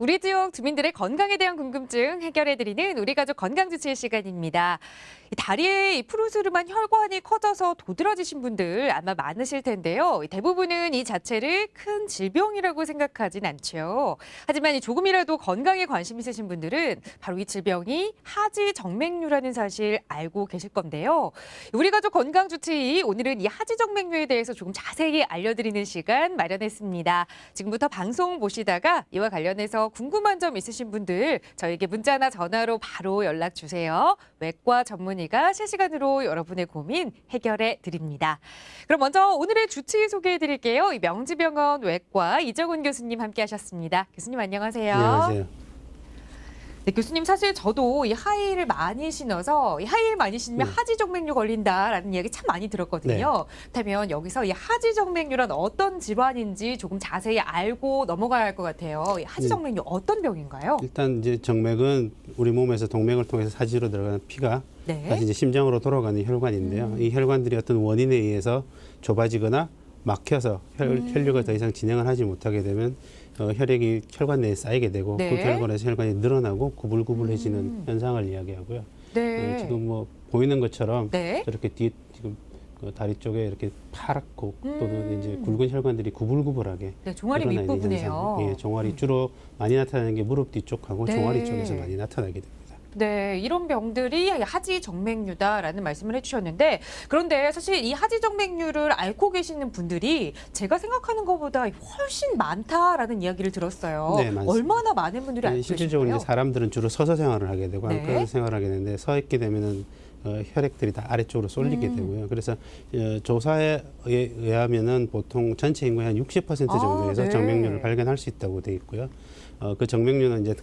우리 지역 주민들의 건강에 대한 궁금증 해결해드리는 우리 가족 건강주치의 시간입니다. 이 다리에 이 푸르스름한 혈관이 커져서 도드라지신 분들 아마 많으실 텐데요. 대부분은 이 자체를 큰 질병이라고 생각하진 않죠. 하지만 이 조금이라도 건강에 관심 있으신 분들은 바로 이 질병이 하지정맥류라는 사실 알고 계실 건데요. 우리 가족 건강주치의 오늘은 이 하지정맥류에 대해서 조금 자세히 알려드리는 시간 마련했습니다. 지금부터 방송 보시다가 이와 관련해서 궁금한 점 있으신 분들 저에게 문자나 전화로 바로 연락 주세요. 외과 전문의가 실시간으로 여러분의 고민 해결해 드립니다. 그럼 먼저 오늘의 주치의 소개해 드릴게요. 명지병원 외과 이정훈 교수님 함께 하셨습니다. 교수님 안녕하세요. 안녕하세요. 네, 교수님 사실 저도 이 하이힐을 많이 신어서 이 하이힐 많이 신으면 하지정맥류 걸린다라는 이야기 참 많이 들었거든요. 그렇다면 여기서 이 하지정맥류란 어떤 질환인지 조금 자세히 알고 넘어가야 할 것 같아요. 이 하지정맥류 어떤 병인가요? 일단 이제 정맥은 우리 몸에서 동맥을 통해서 사지로 들어가는 피가 다시 이제 심장으로 돌아가는 혈관인데요. 이 혈관들이 어떤 원인에 의해서 좁아지거나 막혀서 혈류가 더 이상 진행을 하지 못하게 되면 혈액이 혈관 내에 쌓이게 되고 그 결과로서 혈관이 늘어나고 구불구불해지는 현상을 이야기하고요. 지금 뭐 보이는 것처럼 저렇게 지금 그 다리 쪽에 이렇게 파랗고 또는 이제 굵은 혈관들이 구불구불하게 종아리 윗부분이에요. 예, 종아리 주로 많이 나타나는 게 무릎 뒤쪽하고 종아리 쪽에서 많이 나타나게 됩니다. 네, 이런 병들이 하지정맥류다라는 말씀을 해주셨는데 그런데 사실 이 하지정맥류를 앓고 계시는 분들이 제가 생각하는 것보다 훨씬 많다라는 이야기를 들었어요. 네, 맞습니다. 얼마나 많은 분들이 앓고 계신가요? 실질적으로 이제 사람들은 주로 서서 생활을 하게 되고 안과 생활을 하게 되는데 서 있게 되면은 혈액들이 다 아래쪽으로 쏠리게 되고요. 그래서 조사에 의하면은 보통 전체 인구의 한 60% 정도에서 정맥류를 발견할 수 있다고 돼 있고요. 그 정맥류는 이제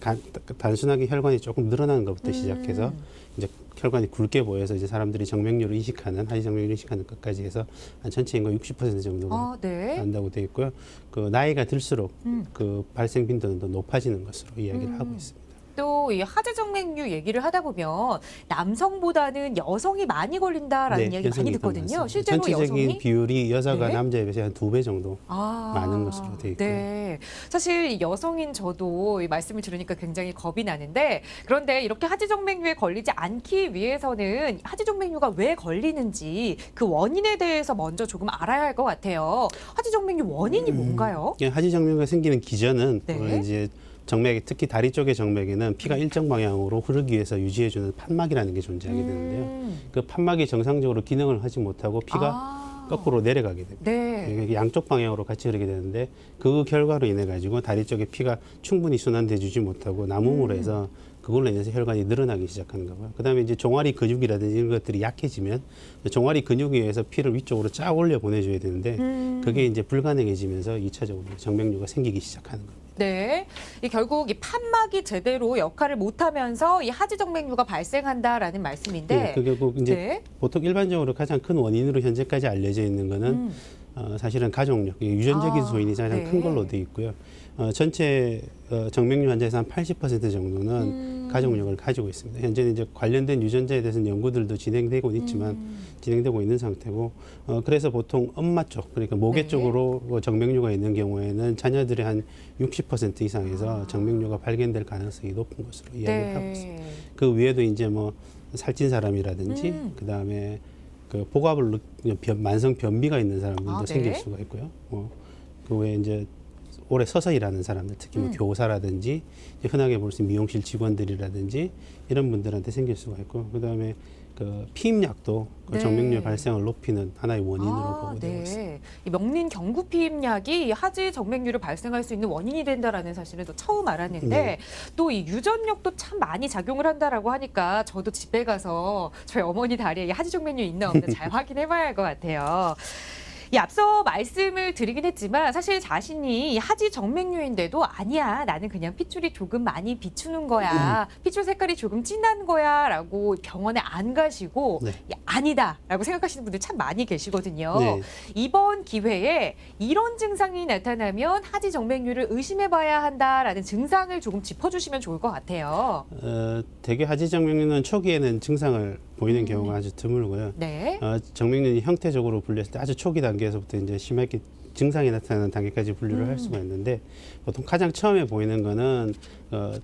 단순하게 혈관이 조금 늘어나는 것부터 시작해서 이제 혈관이 굵게 보여서 이제 사람들이 정맥류를 인식하는 하지정맥류를 인식하는 것까지 해서 한 전체 인구 60% 정도가 난다고 돼 있고요. 그 나이가 들수록 그 발생 빈도는 더 높아지는 것으로 이야기를 하고 있습니다. 또 이 하지정맥류 얘기를 하다 보면 남성보다는 여성이 많이 걸린다라는 이야기 많이 듣거든요. 실제로 전체적인 여성이 비율이 여자가 남자에 비해서 한 2배 정도 많은 것으로 되어 있고요. 사실 여성인 저도 이 말씀을 들으니까 굉장히 겁이 나는데 그런데 이렇게 하지정맥류에 걸리지 않기 위해서는 하지정맥류가 왜 걸리는지 그 원인에 대해서 먼저 조금 알아야 할 것 같아요. 하지정맥류 원인이 뭔가요? 하지정맥류가 생기는 기전은 이제 정맥, 특히 다리 쪽의 정맥에는 피가 일정 방향으로 흐르기 위해서 유지해주는 판막이라는 게 존재하게 되는데요. 그 판막이 정상적으로 기능을 하지 못하고 피가 거꾸로 내려가게 됩니다. 양쪽 방향으로 같이 흐르게 되는데 그 결과로 인해 가지고 다리 쪽에 피가 충분히 순환돼주지 못하고 남음으로 해서 그걸로 인해서 혈관이 늘어나기 시작하는 거고요. 그다음에 이제 종아리 근육이라든지 이런 것들이 약해지면 종아리 근육에 의해서 피를 위쪽으로 쫙 올려 보내줘야 되는데 그게 이제 불가능해지면서 2차적으로 정맥류가 생기기 시작하는 겁니다. 이 결국 이 판막이 제대로 역할을 못하면서 이 하지정맥류가 발생한다라는 말씀인데, 그 결국 이제 보통 일반적으로 가장 큰 원인으로 현재까지 알려져 있는 거는 사실은 가족력, 유전적인 소인이 가장 큰 걸로 돼 있고요. 전체 정맥류 환자에서 한 80% 정도는 가족력을 가지고 있습니다. 현재는 이제 관련된 유전자에 대해서는 연구들도 진행되고 있지만 진행되고 있는 상태고 그래서 보통 엄마 쪽, 그러니까 모계 쪽으로 정맥류가 있는 경우에는 자녀들의 한 60% 이상에서 정맥류가 발견될 가능성이 높은 것으로 이야기를 하고 있습니다. 그 외에도 이제 뭐 살찐 사람이라든지 그다음에 그 복압을 만성 변비가 있는 사람들도 생길 수가 있고요. 그 외에 이제 오래 서서 일하는 사람들, 특히 뭐 교사라든지 흔하게 볼 수 있는 미용실 직원들이라든지 이런 분들한테 생길 수가 있고, 그다음에 그 피임약도 그 정맥류 발생을 높이는 하나의 원인으로 보고 되고 있습니다. 이 명린 경구 피임약이 하지정맥류를 발생할 수 있는 원인이 된다라는 사실은 또 처음 알았는데 또 이 유전력도 참 많이 작용을 한다라고 하니까 저도 집에 가서 저희 어머니 다리에 하지정맥류 있나 없나 잘 확인해봐야 할 것 같아요. 앞서 말씀을 드리긴 했지만 사실 자신이 하지정맥류인데도 아니야, 나는 그냥 핏줄이 조금 많이 비추는 거야, 핏줄 색깔이 조금 진한 거야 라고 병원에 안 가시고 아니다 라고 생각하시는 분들 참 많이 계시거든요. 이번 기회에 이런 증상이 나타나면 하지정맥류를 의심해봐야 한다라는 증상을 조금 짚어주시면 좋을 것 같아요. 대개 하지정맥류는 초기에는 증상을 보이는 경우가 아주 드물고요. 정맥류는 형태적으로 분류했을 때 아주 초기 단계에서부터 이제 심하게 증상이 나타나는 단계까지 분류를 할 수가 있는데 보통 가장 처음에 보이는 거는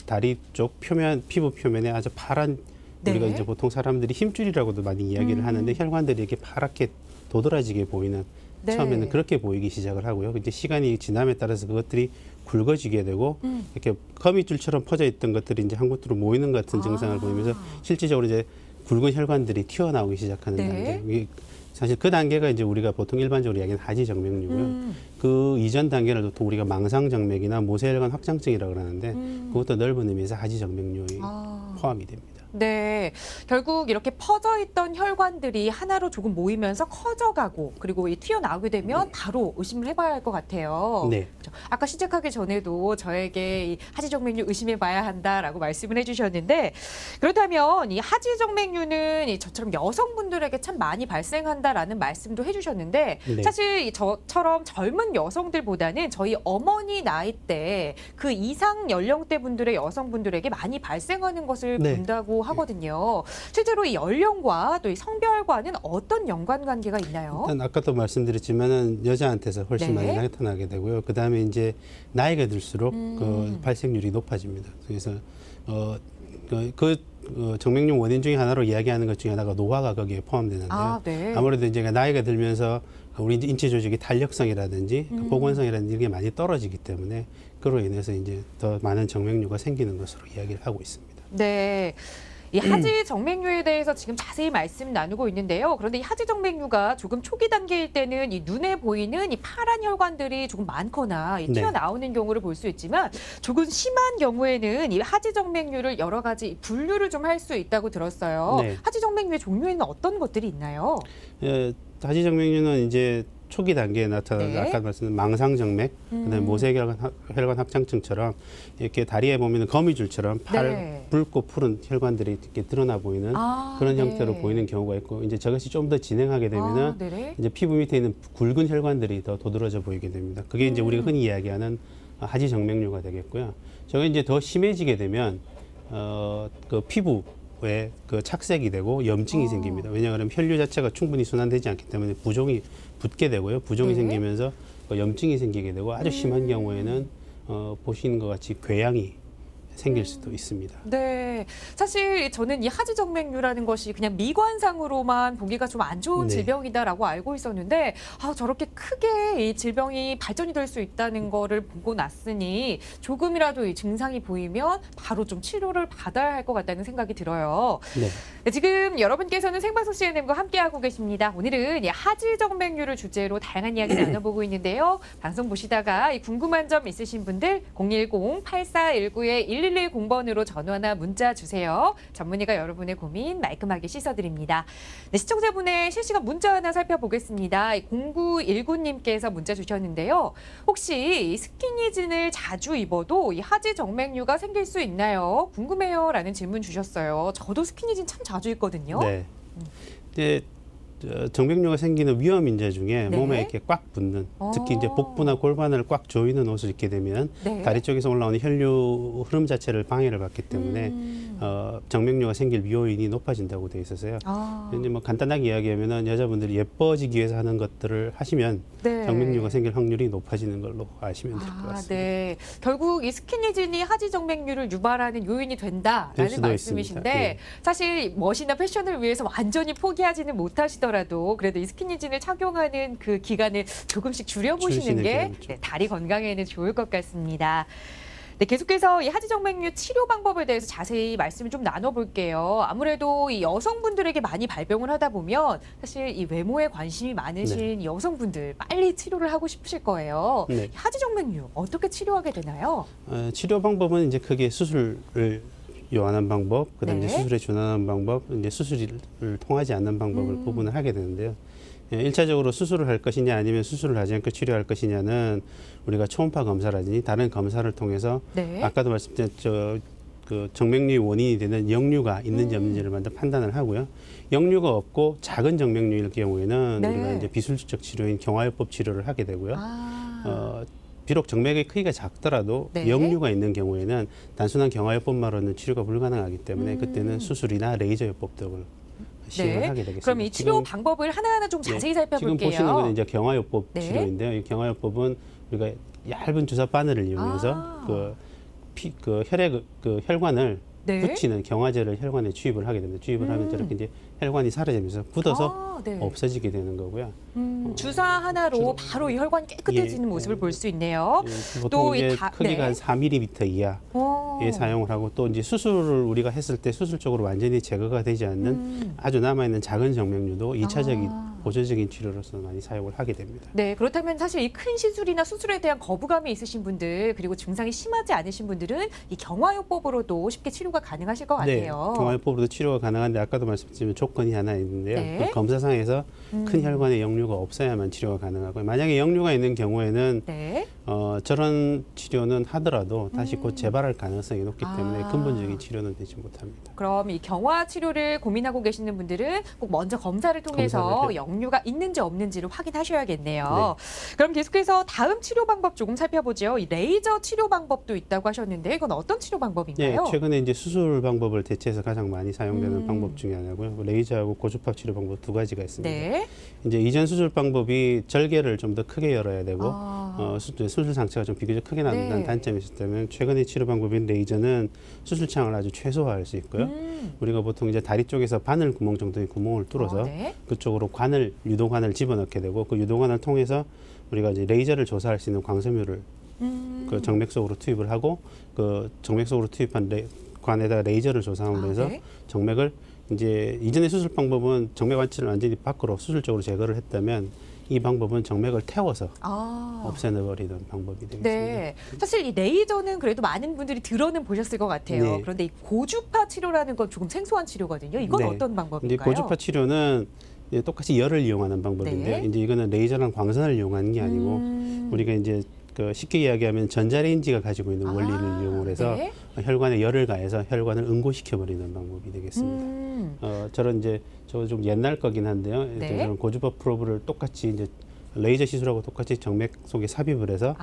다리 쪽 표면, 피부 표면에 아주 파란 우리가 네. 이제 보통 사람들이 힘줄이라고도 많이 이야기를 하는데 혈관들이 이렇게 파랗게 도드라지게 보이는 네. 처음에는 그렇게 보이기 시작을 하고요. 이제 시간이 지남에 따라서 그것들이 굵어지게 되고 이렇게 거미줄처럼 퍼져 있던 것들이 이제 한 곳으로 모이는 것 같은 증상을 보이면서 실질적으로 이제 굵은 혈관들이 튀어나오기 시작하는 네. 단계. 이게 사실 그 단계가 이제 우리가 보통 일반적으로 이야기하는 하지정맥류고요. 그 이전 단계를 보통 우리가 망상정맥이나 모세혈관 확장증이라고 그러는데 그것도 넓은 의미에서 하지정맥류에 포함이 됩니다. 네, 결국 이렇게 퍼져 있던 혈관들이 하나로 조금 모이면서 커져가고 그리고 이 튀어나오게 되면 바로 의심을 해봐야 할 것 같아요. 네. 그렇죠. 아까 시작하기 전에도 저에게 이 하지정맥류 의심해봐야 한다라고 말씀을 해주셨는데 그렇다면 이 하지정맥류는 이 저처럼 여성분들에게 참 많이 발생한다라는 말씀도 해주셨는데 네. 사실 이 저처럼 젊은 여성들보다는 저희 어머니 나이대 그 이상 연령대 분들의 여성분들에게 많이 발생하는 것을 네. 본다고 하거든요. 실제로 이 연령과 또 이 성별과는 어떤 연관관계가 있나요? 일단 아까도 말씀드렸지만은 여자한테서 훨씬 네. 많이 나타나게 되고요. 그 다음에 이제 나이가 들수록 그 발생률이 높아집니다. 그래서 정맥류 원인 중에 하나로 이야기하는 것 중에 하나가 노화가 거기에 포함되는데요. 아, 네. 아무래도 이제 나이가 들면서 우리 이제 인체 조직의 탄력성이라든지 복원성이라든지 이게 많이 떨어지기 때문에 그로 인해서 이제 더 많은 정맥류가 생기는 것으로 이야기를 하고 있습니다. 네. 이 하지 정맥류에 대해서 지금 자세히 말씀 나누고 있는데요. 그런데 이 하지 정맥류가 조금 초기 단계일 때는 이 눈에 보이는 이 파란 혈관들이 조금 많거나 이 네. 튀어나오는 경우를 볼 수 있지만 조금 심한 경우에는 이 하지 정맥류를 여러 가지 분류를 좀 할 수 있다고 들었어요. 네. 하지 정맥류의 종류에는 어떤 것들이 있나요? 하지정맥류는 이제 초기 단계에 나타나는 네. 아까 말씀드린 망상정맥, 그다음에 모세혈관 합장증처럼 이렇게 다리에 보면 거미줄처럼 네. 붉고 푸른 혈관들이 이렇게 드러나 보이는 그런 네. 형태로 보이는 경우가 있고 이제 저것이 좀 더 진행하게 되면은 네네. 이제 피부 밑에 있는 굵은 혈관들이 더 도드라져 보이게 됩니다. 그게 이제 우리가 흔히 이야기하는 하지정맥류가 되겠고요. 저게 이제 더 심해지게 되면 그 피부에 그 착색이 되고 염증이 생깁니다. 왜냐하면 혈류 자체가 충분히 순환되지 않기 때문에 부종이 붙게 되고요. 부종이 네. 생기면서 염증이 생기게 되고 아주 심한 경우에는 보시는 것 같이 궤양이 생길 수도 있습니다. 네, 사실 저는 이 하지정맥류라는 것이 그냥 미관상으로만 보기가 좀 안 좋은 네. 질병이다라고 알고 있었는데 저렇게 크게 이 질병이 발전이 될 수 있다는 거를 보고 났으니 조금이라도 이 증상이 보이면 바로 좀 치료를 받아야 할 것 같다는 생각이 들어요. 네. 네, 지금 여러분께서는 생방송 CNN과 함께하고 계십니다. 오늘은 이 하지정맥류를 주제로 다양한 이야기 나눠보고 있는데요. 방송 보시다가 이 궁금한 점 있으신 분들 010-8419-1110번으로 전화나 문자 주세요. 전문의가 여러분의 고민 말끔하게 씻어드립니다. 네, 시청자분의 실시간 문자 하나 살펴보겠습니다. 0919님께서 문자 주셨는데요. 혹시 이 스키니진을 자주 입어도 이 하지정맥류가 생길 수 있나요? 궁금해요. 라는 질문 주셨어요. 저도 스키니진 참 자주 입거든요. 네. 이제 정맥류가 생기는 위험 인자 중에 네. 몸에 이렇게 꽉 붙는 특히 이제 복부나 골반을 꽉 조이는 옷을 입게 되면 네. 다리 쪽에서 올라오는 혈류 흐름 자체를 방해를 받기 때문에 정맥류가 생길 위험이 높아진다고 되어 있어서요. 이제 뭐 간단하게 이야기하면은 여자분들이 예뻐지기 위해서 하는 것들을 하시면 네. 정맥류가 생길 확률이 높아지는 걸로 아시면 될 것 같습니다. 네. 결국 이 스키니진이 하지정맥류를 유발하는 요인이 될 된다라는 수도 말씀이신데 있습니다. 네. 사실 멋이나 패션을 위해서 완전히 포기하지는 못하시더라도 그래도 이 스키니진을 착용하는 그 기간을 조금씩 줄여보시는 줄이시는 게 게 좋죠. 네, 다리 건강에는 좋을 것 같습니다. 네, 계속해서 이 하지정맥류 치료 방법에 대해서 자세히 말씀을 좀 나눠볼게요. 아무래도 이 여성분들에게 많이 발병을 하다 보면 사실 이 외모에 관심이 많으신 여성분들 빨리 치료를 하고 싶으실 거예요. 네. 하지정맥류 어떻게 치료하게 되나요? 치료 방법은 이제 크게 수술을 요하는 방법, 그다음에 네. 이제 수술에 준하는 방법, 이제 수술을 통하지 않는 방법을 구분을 하게 되는데요. 1차적으로 수술을 할 것이냐 아니면 수술을 하지 않고 치료할 것이냐는 우리가 초음파 검사라든지 다른 검사를 통해서 네. 아까도 말씀드린 그 정맥류의 원인이 되는 역류가 있는지 없는지를 먼저 판단을 하고요. 역류가 없고 작은 정맥류일 경우에는 네. 우리가 이제 비술적 치료인 경화요법 치료를 하게 되고요. 비록 정맥의 크기가 작더라도 네. 역류가 있는 경우에는 단순한 경화요법만으로는 치료가 불가능하기 때문에 그때는 수술이나 레이저 요법 등을 시행을 하게 되겠습니다. 그럼 이 치료 방법을 하나하나 좀 자세히 살펴볼게요. 지금 보시는 거는 이제 경화요법 네. 치료인데요. 이 경화요법은 우리가 얇은 주사 바늘을 이용해서 그 혈액 혈관을 네. 붙이는 경화제를 혈관에 주입을 하게 됩니다. 주입을 하면 저렇게 이제 혈관이 사라지면서 굳어서 네. 없어지게 되는 거고요. 주사 하나로 바로 이 혈관이 깨끗해지는 모습을 볼 수 있네요. 보통 또 이 이제 크기가 한 4mm 이하에 사용을 하고 또 이제 수술을 우리가 했을 때 수술적으로 완전히 제거가 되지 않는 아주 남아있는 작은 정맥류도 2차적인 보조적인 치료로서 많이 사용을 하게 됩니다. 네, 그렇다면 사실 이 큰 시술이나 수술에 대한 거부감이 있으신 분들 그리고 증상이 심하지 않으신 분들은 이 경화요법으로도 쉽게 치료가 가능하실 것 네, 같아요. 경화요법으로도 치료가 가능한데 아까도 말씀드린 조건이 하나 있는데요. 네. 그 검사상에서 큰 혈관에 역류가 없어야만 치료가 가능하고요. 만약에 역류가 있는 경우에는 네. 저런 치료는 하더라도 다시 곧 재발할 가능성이 높기 때문에 아. 근본적인 치료는 되지 못합니다. 그럼 이 경화 치료를 고민하고 계시는 분들은 꼭 먼저 검사를 통해서 검사를 역류가 있는지 없는지를 확인하셔야겠네요. 그럼 계속해서 다음 치료 방법 조금 살펴보죠. 이 레이저 치료 방법도 있다고 하셨는데 이건 어떤 치료 방법인가요? 네, 최근에 이제 수술 방법을 대체해서 가장 많이 사용되는 방법 중에 하나고요. 레이저하고 고주파 치료 방법 두 가지가 있습니다. 네. 이제 이전 수술 방법이 절개를 좀 더 크게 열어야 되고 아. 수술 상처가 좀 비교적 크게 난다는 네. 단점이 있었다면 최근의 치료 방법인 레이저는 수술창을 아주 최소화할 수 있고요. 우리가 보통 이제 다리 쪽에서 바늘 구멍 정도의 구멍을 뚫어서 네. 그쪽으로 유도관을 집어넣게 되고 그 유도관을 통해서 우리가 이제 레이저를 조사할 수 있는 광섬유를 그 정맥 속으로 투입을 하고 그 정맥 속으로 투입한 관에다가 레이저를 조사함으로 해서 네. 정맥을 이제 이전의 수술 방법은 정맥 완치를 완전히 밖으로 수술적으로 제거를 했다면 이 방법은 정맥을 태워서 없애버리는 방법이 되겠습니다. 네. 사실 이 레이저는 그래도 많은 분들이 들어는 보셨을 것 같아요. 네. 그런데 이 고주파 치료라는 건 조금 생소한 치료거든요. 이건 네. 어떤 이제 방법인가요? 고주파 치료는 이제 똑같이 열을 이용하는 방법인데요. 네. 이제 이거는 레이저랑 광선을 이용하는 게 아니고 우리가 이제 그 쉽게 이야기하면 전자레인지가 가지고 있는 원리를 이용을 해서 네. 혈관에 열을 가해서 혈관을 응고시켜 버리는 방법이 되겠습니다. 저런 이제 저 좀 옛날 거긴 한데요. 네. 저런 고주파 프로브를 똑같이 이제 레이저 시술하고 똑같이 정맥 속에 삽입을 해서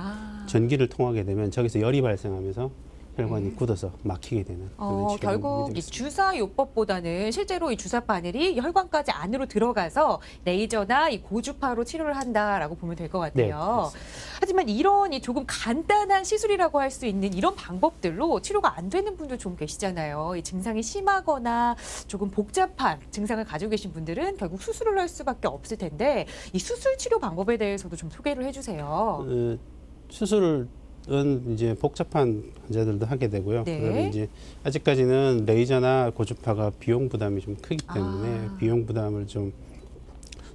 전기를 통하게 되면 저기서 열이 발생하면서 혈관이 굳어서 막히게 되는 그런 치료 결국 방법이 이 되겠습니다. 주사 요법보다는 실제로 이 주사 바늘이 혈관까지 안으로 들어가서 레이저나 이 고주파로 치료를 한다라고 보면 될 것 같아요. 하지만 이런 이 조금 간단한 시술이라고 할 수 있는 이런 방법들로 치료가 안 되는 분들 좀 계시잖아요. 이 증상이 심하거나 조금 복잡한 증상을 가지고 계신 분들은 결국 수술을 할 수밖에 없을 텐데 이 수술 치료 방법에 대해서도 좀 소개를 해주세요. 수술은 이제 복잡한 환자들도 하게 되고요. 네. 그다음에 이제 아직까지는 레이저나 고주파가 비용 부담이 좀 크기 때문에 비용 부담을 좀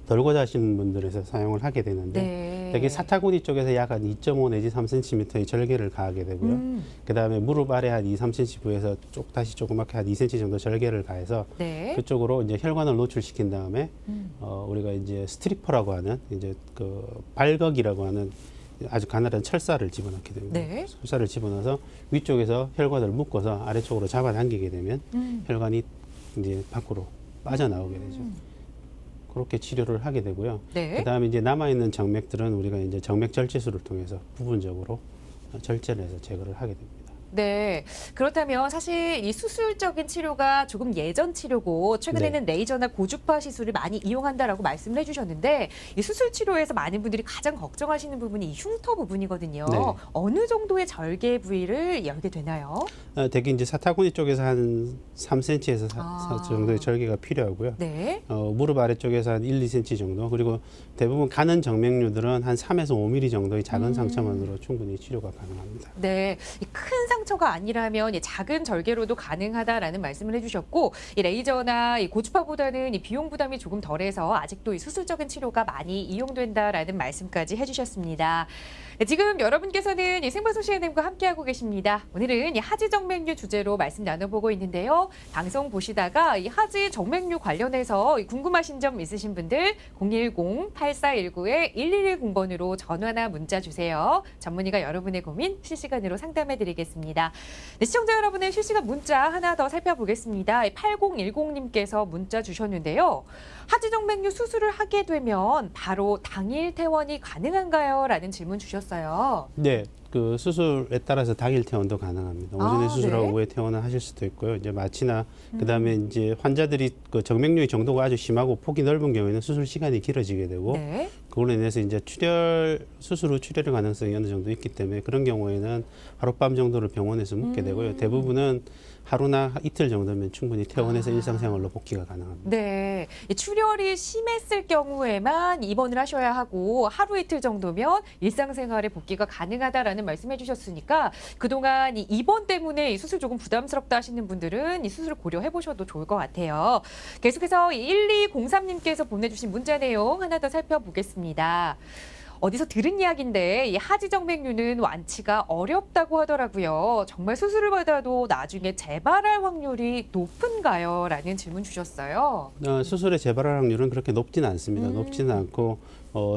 덜고자 하시는 분들에서 사용을 하게 되는데 되게 사타구니 쪽에서 약 한 2.5 내지 3cm의 절개를 가하게 되고요. 그다음에 무릎 아래 한 2, 3cm 부에서 다시 조그맣게 한 2cm 정도 절개를 가해서 그쪽으로 이제 혈관을 노출시킨 다음에 우리가 이제 스트리퍼라고 하는 이제 그 발각이라고 하는 아주 가늘한 철사를 집어넣게 됩니다. 네. 철사를 집어넣어서 위쪽에서 혈관을 묶어서 아래쪽으로 잡아당기게 되면 혈관이 이제 밖으로 빠져나오게 되죠. 그렇게 치료를 하게 되고요. 그다음에 이제 남아있는 정맥들은 우리가 이제 정맥 절제술을 통해서 부분적으로 절제를 해서 제거를 하게 됩니다. 네. 그렇다면 사실 이 수술적인 치료가 조금 예전 치료고 최근에는 레이저나 고주파 시술을 많이 이용한다라고 말씀을 해주셨는데 이 수술 치료에서 많은 분들이 가장 걱정하시는 부분이 이 흉터 부분이거든요. 네. 어느 정도의 절개 부위를 열게 되나요? 대개 이제 사타구니 쪽에서 한 3cm에서 4 정도의 절개가 필요하고요. 네. 무릎 아래쪽에서 한 1, 2cm 정도 그리고 대부분 가는 정맥류들은 한 3에서 5mm 정도의 작은 상처만으로 충분히 치료가 가능합니다. 네, 이 큰 상처가 아니라면 이 작은 절개로도 가능하다라는 말씀을 해주셨고 이 레이저나 이 고주파보다는 이 비용 부담이 조금 덜해서 아직도 이 수술적인 치료가 많이 이용된다라는 말씀까지 해주셨습니다. 네, 지금 여러분께서는 이 생방송 CNN과 함께하고 계십니다. 오늘은 이 하지 정맥류 주제로 말씀 나눠보고 있는데요. 방송 보시다가 이 하지 정맥류 관련해서 궁금하신 점 있으신 분들 010-8419-1110번으로 전화나 문자 주세요. 전문의가 여러분의 고민 실시간으로 상담해드리겠습니다. 네, 시청자 여러분의 실시간 문자 하나 더 살펴보겠습니다. 8010님께서 문자 주셨는데요. 하지 정맥류 수술을 하게 되면 바로 당일 퇴원이 가능한가요? 라는 질문 주셨어요. 네, 그 수술에 따라서 당일 퇴원도 가능합니다. 오전에 수술하고 네. 오후에 퇴원을 하실 수도 있고요. 이제 마취나 그다음에 이제 환자들이 그 정맥류의 정도가 아주 심하고 폭이 넓은 경우에는 수술 시간이 길어지게 되고 네. 그걸로 인해서 이제 수술 후 출혈의 가능성이 어느 정도 있기 때문에 그런 경우에는 하룻밤 정도를 병원에서 묵게 되고요. 대부분은 하루나 이틀 정도면 충분히 퇴원해서 일상생활로 복귀가 가능합니다. 네, 이 출혈이 심했을 경우에만 입원을 하셔야 하고 하루 이틀 정도면 일상생활에 복귀가 가능하다라는 말씀해 주셨으니까 그동안 이 입원 때문에 이 수술 조금 부담스럽다 하시는 분들은 이 수술을 고려해 보셔도 좋을 것 같아요. 계속해서 1203님께서 보내주신 문자 내용 하나 더 살펴보겠습니다. 어디서 들은 이야기인데 이 하지정맥류는 완치가 어렵다고 하더라고요. 정말 수술을 받아도 나중에 재발할 확률이 높은가요? 라는 질문 주셨어요. 수술의 재발할 확률은 그렇게 높지는 않습니다. 높지는 않고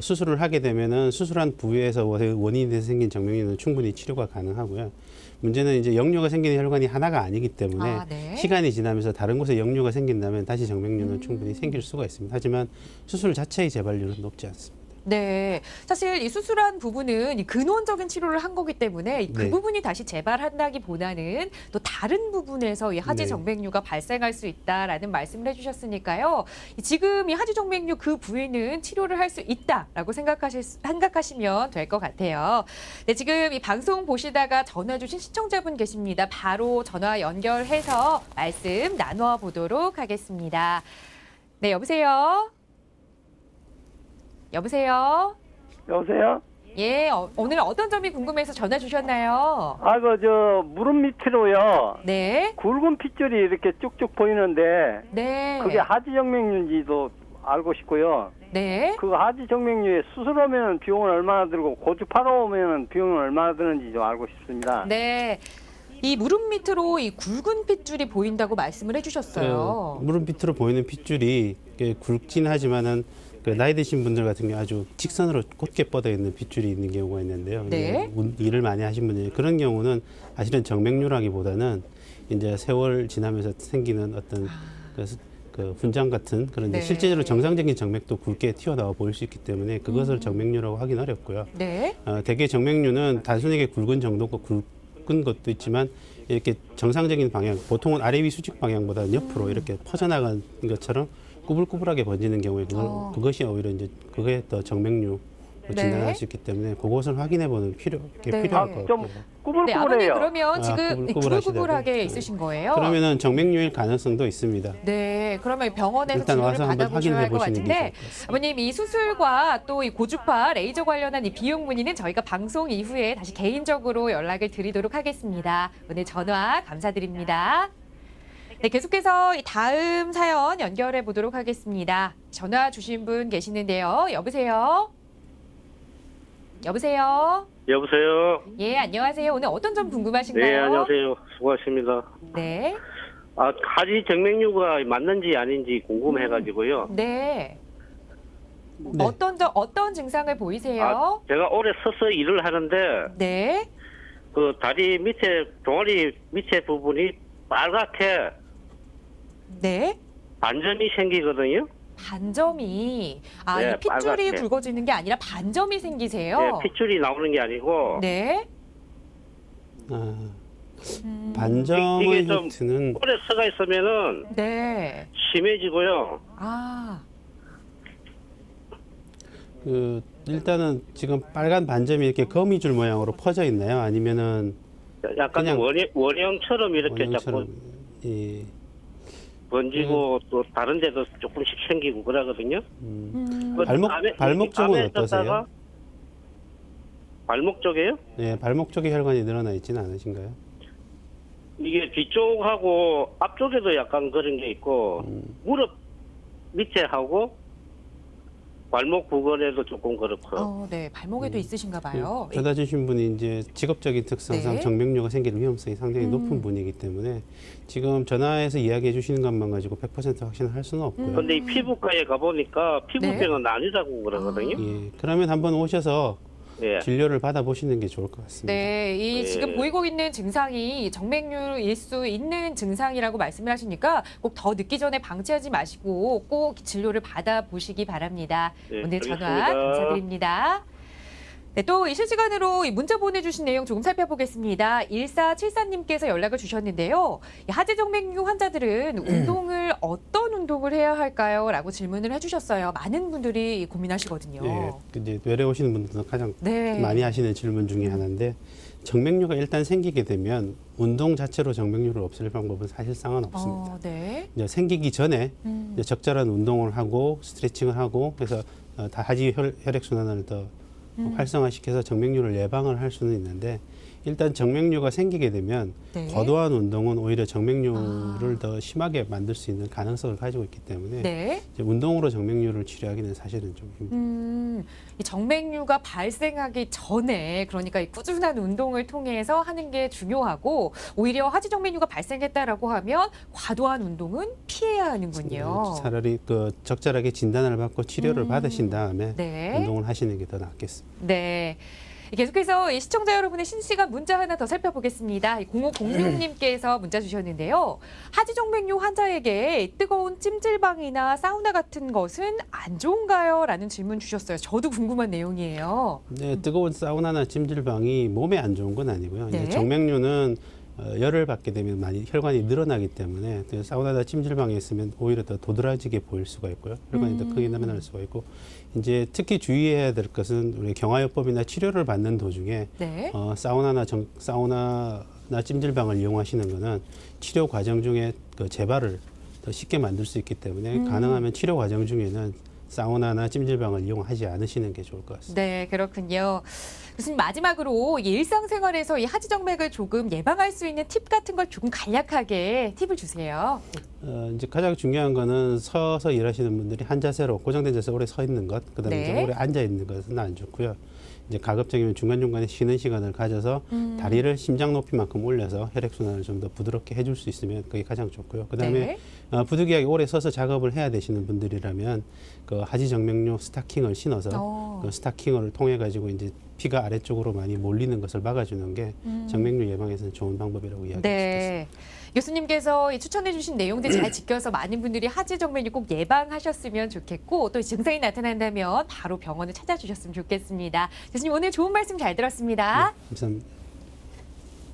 수술을 하게 되면은 수술한 부위에서 원인이 돼서 생긴 정맥류는 충분히 치료가 가능하고요. 문제는 이제 역류가 생기는 혈관이 하나가 아니기 때문에 네. 시간이 지나면서 다른 곳에 역류가 생긴다면 다시 정맥류는 충분히 생길 수가 있습니다. 하지만 수술 자체의 재발률은 높지 않습니다. 네, 사실 이 수술한 부분은 이 근원적인 치료를 한 거기 때문에 그 네. 부분이 다시 재발한다기보다는 또 다른 부분에서 이 하지 네. 정맥류가 발생할 수 있다라는 말씀을 해주셨으니까요. 지금 이 하지 정맥류 그 부위는 치료를 할 수 있다라고 생각하시면 될 것 같아요. 네, 지금 이 방송 보시다가 전화 주신 시청자분 계십니다. 바로 전화 연결해서 말씀 나눠 보도록 하겠습니다. 네, 여보세요. 여보세요. 여보세요? 예, 오늘 어떤 점이 궁금해서 전화 주셨나요? 무릎 밑으로요. 네, 굵은 핏줄이 이렇게 쭉쭉 보이는데, 네, 그게 하지정맥류인지도 알고 싶고요. 네. 그 하지정맥류에 수술하면 비용은 얼마나 들고, 고주파로 오면 비용은 얼마나 드는지 좀 알고 싶습니다. 네. 이 무릎 밑으로 이 굵은 핏줄이 보인다고 말씀을 해주셨어요. 무릎 밑으로 보이는 핏줄이 굵긴 하지만은 그 나이 드신 분들 같은 경우 아주 직선으로 곧게 뻗어 있는 핏줄이 있는 경우가 있는데요. 네. 일을 많이 하신 분들 그런 경우는 사실은 정맥류라기보다는 이제 세월 지나면서 생기는 어떤 그 분장 같은 그런 네. 실제로 정상적인 정맥도 굵게 튀어나와 보일 수 있기 때문에 그것을 정맥류라고 하긴 어렵고요. 네. 대개 정맥류는 단순하게 굵은 정도고 굵은 것도 있지만 이렇게 정상적인 방향, 보통은 아래 위 수직 방향보다 옆으로 이렇게 퍼져나간 것처럼 꾸불꾸불하게 번지는 경우에 그것이 오히려 이제 그게 더 정맥류로 네. 진단할 수 있기 때문에 그것을 확인해 보는 네. 필요할 것 좀 같고요. 네, 아버님 꾸불꾸불해요. 그러면 지금 꾸불꾸불하시다고요? 구불구불하게 있으신 거예요? 그러면은 정맥류일 가능성도 있습니다. 네, 그러면 병원에서 일단 진료를 와서 한번 받아보셔야 할 것 확인해 보시는 게 같은데, 좋을 것 같습니다. 아버님 이 수술과 또 이 고주파 레이저 관련한 이 비용 문의는 저희가 방송 이후에 다시 개인적으로 연락을 드리도록 하겠습니다. 오늘 전화 감사드립니다. 네, 계속해서 이 다음 사연 연결해 보도록 하겠습니다. 전화 주신 분 계시는데요. 여보세요? 여보세요? 여보세요. 예, 안녕하세요. 오늘 어떤 점 궁금하신가요? 네, 안녕하세요. 수고하십니다. 네. 하지 정맥류가 맞는지 아닌지 궁금해가지고요. 네. 네. 어떤 증상을 보이세요? 제가 오래 서서 일을 하는데 네. 그 다리 밑에 종아리 밑에 부분이 빨갛게 네. 반점이 생기거든요. 반점이 네, 이 핏줄이 빨갛게. 굵어지는 게 아니라 반점이 생기세요? 네, 핏줄이 나오는 게 아니고 네. 반점의 이게 좀 형태는 오래 서가 있으면은 네. 심해지고요. 일단은 지금 빨간 반점이 이렇게 거미줄 모양으로 퍼져 있나요? 아니면은 약간 그냥 원형처럼 이렇게 원형처럼 자꾸 예. 번지고 또 다른 데도 조금씩 생기고 그러거든요. 그 발목 쪽은 암에 어떠세요? 떴다가 발목 쪽에요? 네, 발목 쪽에 혈관이 늘어나 있지는 않으신가요? 이게 뒤쪽하고 앞쪽에도 약간 그런 게 있고 무릎 밑에 하고 발목 부근에도 조금 그렇고. 네. 발목에도 있으신가 봐요. 전화 주신 분이 이제 직업적인 특성상 네. 정맥류가 생길 위험성이 상당히 높은 분이기 때문에 지금 전화해서 이야기해 주시는 것만 가지고 100% 확신을 할 수는 없고요. 근데 이 피부과에 가보니까 피부병은 아니라고 그러거든요. 예, 그러면 한번 오셔서 예. 진료를 받아보시는 게 좋을 것 같습니다. 네, 이 지금 보이고 있는 증상이 정맥류일 수 있는 증상이라고 말씀을 하시니까 꼭 더 늦기 전에 방치하지 마시고 꼭 진료를 받아보시기 바랍니다. 네, 오늘 전화 알겠습니다. 감사드립니다. 네, 또 이 실시간으로 이 문자 보내주신 내용 조금 살펴보겠습니다. 1474님께서 연락을 주셨는데요. 이 하지정맥류 환자들은 운동을 어떤 운동을 해야 할까요? 라고 질문을 해주셨어요. 많은 분들이 고민하시거든요. 예, 이제 외래 오시는 분들은 가장 네. 많이 하시는 질문 중에 하나인데 정맥류가 일단 생기게 되면 운동 자체로 정맥류를 없앨 방법은 사실상은 없습니다. 네. 이제 생기기 전에 이제 적절한 운동을 하고 스트레칭을 하고 그래서 다 하지 혈액 순환을 더 활성화시켜서 정맥류를 예방을 할 수는 있는데 일단 정맥류가 생기게 되면 네. 과도한 운동은 오히려 정맥류를 더 심하게 만들 수 있는 가능성을 가지고 있기 때문에 네. 이제 운동으로 정맥류를 치료하기는 사실은 좀 힘듭니다. 이 정맥류가 발생하기 전에 그러니까 이 꾸준한 운동을 통해서 하는 게 중요하고 오히려 하지정맥류가 발생했다라고 하면 과도한 운동은 피해야 하는군요. 차라리 그 적절하게 진단을 받고 치료를 받으신 다음에 네. 운동을 하시는 게 더 낫겠습니다. 네. 계속해서 이 시청자 여러분의 실시간 문자 하나 더 살펴보겠습니다. 0506님께서 문자 주셨는데요. 하지정맥류 환자에게 뜨거운 찜질방이나 사우나 같은 것은 안 좋은가요? 라는 질문 주셨어요. 저도 궁금한 내용이에요. 네, 뜨거운 사우나나 찜질방이 몸에 안 좋은 건 아니고요. 네. 이제 정맥류는 열을 받게 되면 많이 혈관이 늘어나기 때문에 그 사우나나 찜질방에 있으면 오히려 더 도드라지게 보일 수가 있고요. 혈관이 더 크게 늘어날 수가 있고 이제 특히 주의해야 될 것은 우리 경화요법이나 치료를 받는 도중에 네. 사우나나 찜질방을 이용하시는 것은 치료 과정 중에 그 재발을 더 쉽게 만들 수 있기 때문에 가능하면 치료 과정 중에는 사우나나 찜질방을 이용하지 않으시는 게 좋을 것 같습니다. 네, 그렇군요. 교수님 마지막으로 이 일상생활에서 이 하지정맥을 조금 예방할 수 있는 팁 같은 걸 조금 간략하게 팁을 주세요. 이제 가장 중요한 거는 서서 일하시는 분들이 한 자세로 고정된 자세 오래 서 있는 것, 그다음에 네. 이제 오래 앉아 있는 것은 안 좋고요. 이제 가급적이면 중간중간에 쉬는 시간을 가져서 다리를 심장 높이만큼 올려서 혈액 순환을 좀 더 부드럽게 해줄 수 있으면 그게 가장 좋고요. 그다음에 네. 부득이하게 오래 서서 작업을 해야 되시는 분들이라면 그 하지정맥류 스타킹을 신어서 그 스타킹을 통해 가지고 이제 피가 아래쪽으로 많이 몰리는 것을 막아주는 게 정맥류 예방에서는 좋은 방법이라고 이야기할 수 있습니다. 네. 교수님께서 이 추천해주신 내용들 잘 지켜서 많은 분들이 하지정맥류 꼭 예방하셨으면 좋겠고 또 증상이 나타난다면 바로 병원을 찾아주셨으면 좋겠습니다. 교수님 오늘 좋은 말씀 잘 들었습니다. 감사합니다.